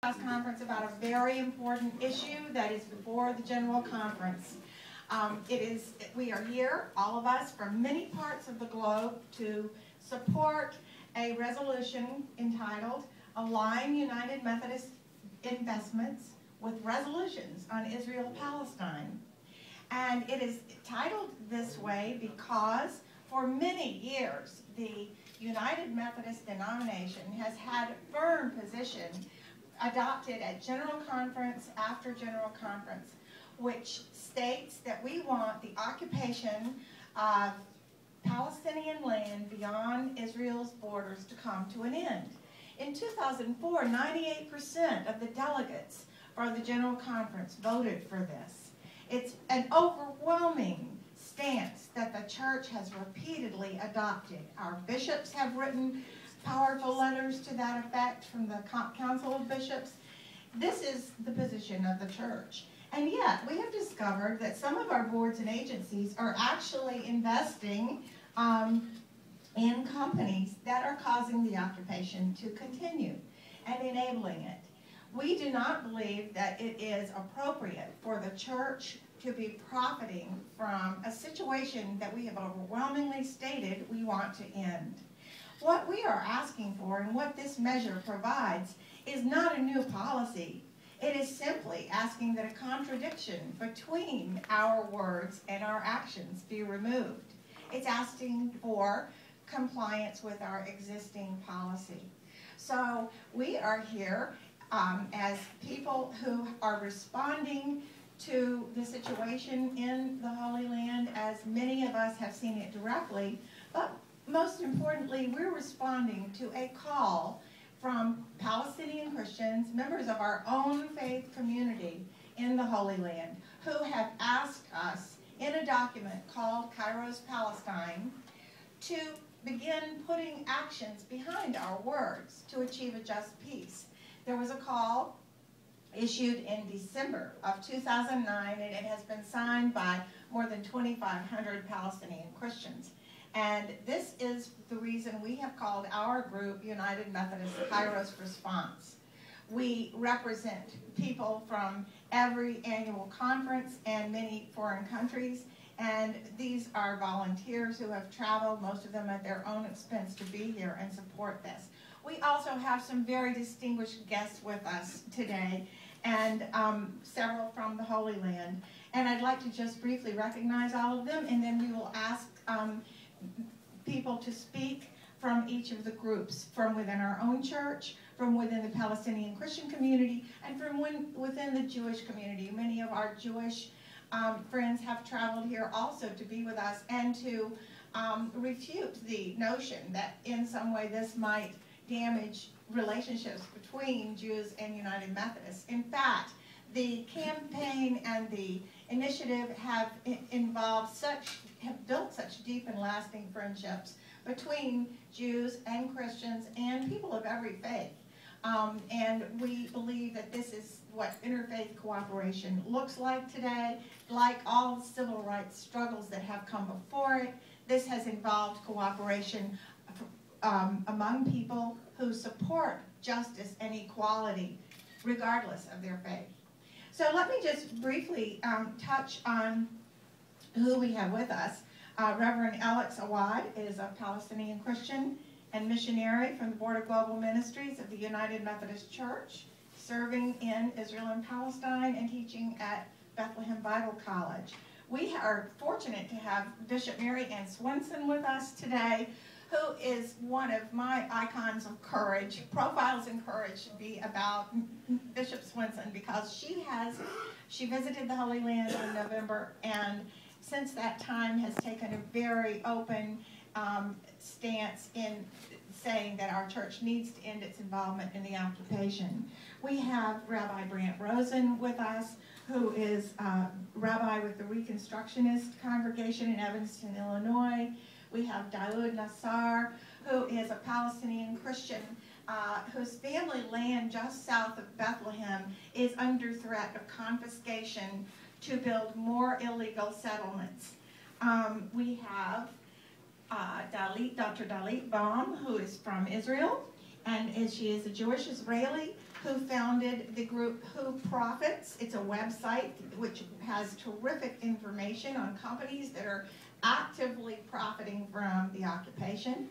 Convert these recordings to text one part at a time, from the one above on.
Conference about a very important issue that is before the General Conference. We are here, all of us, from many parts of the globe to support a resolution entitled Align United Methodist Investments with Resolutions on Israel-Palestine. And it is titled this way because for many years the United Methodist denomination has had a firm position adopted at General Conference after General Conference, which states that we want the occupation of Palestinian land beyond Israel's borders to come to an end. In 2004, 98% of the delegates for the General Conference voted for this. It's an overwhelming stance that the church has repeatedly adopted. Our bishops have written powerful letters to that effect from the Council of Bishops. This is the position of the church. And yet, we have discovered that some of our boards and agencies are actually investing in companies that are causing the occupation to continue and enabling it. We do not believe that it is appropriate for the church to be profiting from a situation that we have overwhelmingly stated we want to end. What we are asking for and what this measure provides is not a new policy. It is simply asking that a contradiction between our words and our actions be removed. It's asking for compliance with our existing policy. So we are here as people who are responding to the situation in the Holy Land, as many of us have seen it directly, but most importantly, we're responding to a call from Palestinian Christians, members of our own faith community in the Holy Land, who have asked us in a document called Kairos Palestine to begin putting actions behind our words to achieve a just peace. There was a call issued in December of 2009, and it has been signed by more than 2,500 Palestinian Christians. And this is the reason we have called our group United Methodist Kairos Response. We represent people from every annual conference and many foreign countries, and these are volunteers who have traveled, most of them at their own expense, to be here and support this. We also have some very distinguished guests with us today, and several from the Holy Land. And I'd like to just briefly recognize all of them, and then we will ask people to speak from each of the groups, from within our own church, from within the Palestinian Christian community, and from within the Jewish community. Many of our Jewish friends have traveled here also to be with us and to refute the notion that in some way this might damage relationships between Jews and United Methodists. In fact, the campaign and the initiative have built such deep and lasting friendships between Jews and Christians and people of every faith. And we believe that this is what interfaith cooperation looks like today. Like all civil rights struggles that have come before it, this has involved cooperation among people who support justice and equality regardless of their faith. So let me just briefly touch on who we have with us. Reverend Alex Awad is a Palestinian Christian and missionary from the Board of Global Ministries of the United Methodist Church, serving in Israel and Palestine and teaching at Bethlehem Bible College. We are fortunate to have Bishop Mary Ann Swenson with us today, who is one of my icons of courage. Profiles in courage should be about Bishop Swenson, because she visited the Holy Land in November, and since that time has taken a very open stance in saying that our church needs to end its involvement in the occupation. We have Rabbi Brant Rosen with us, who is rabbi with the Reconstructionist congregation in Evanston, Illinois. We have Daoud Nassar, who is a Palestinian Christian whose family land just south of Bethlehem is under threat of confiscation to build more illegal settlements. We have Dr. Dalit Baum, who is from Israel, and she is a Jewish Israeli who founded the group Who Profits. It's a website which has terrific information on companies that are actively profiting from the occupation.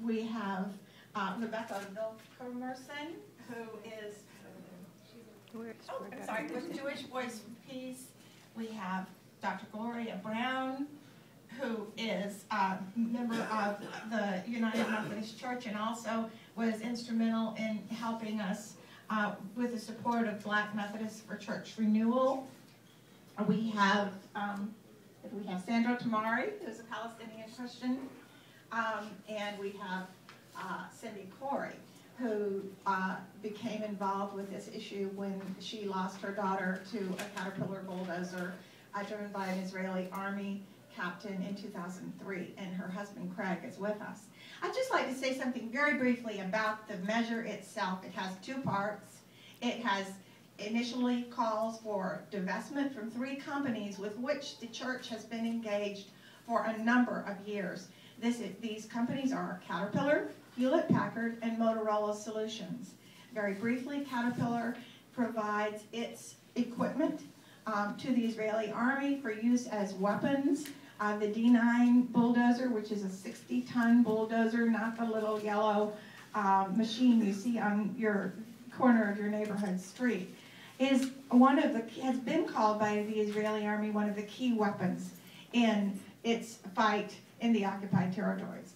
We have Rebecca Wilkerson, who is with Jewish Voice for Peace. We have Dr. Gloria Brown, who is a member of the United Methodist Church and also was instrumental in helping us with the support of Black Methodists for Church Renewal. We have Sandra Tamari, who's a Palestinian Christian, and we have Cindy Corey, who became involved with this issue when she lost her daughter to a Caterpillar bulldozer driven by an Israeli army captain in 2003, and her husband Craig is with us. I'd just like to say something very briefly about the measure itself. It has two parts. It has initially calls for divestment from 3 companies with which the church has been engaged for a number of years. These companies are Caterpillar, Hewlett-Packard, and Motorola Solutions. Very briefly, Caterpillar provides its equipment to the Israeli army for use as weapons. The D9 bulldozer, which is a 60-ton bulldozer, not the little yellow machine you see on your corner of your neighborhood street, has been called by the Israeli army one of the key weapons in its fight in the occupied territories.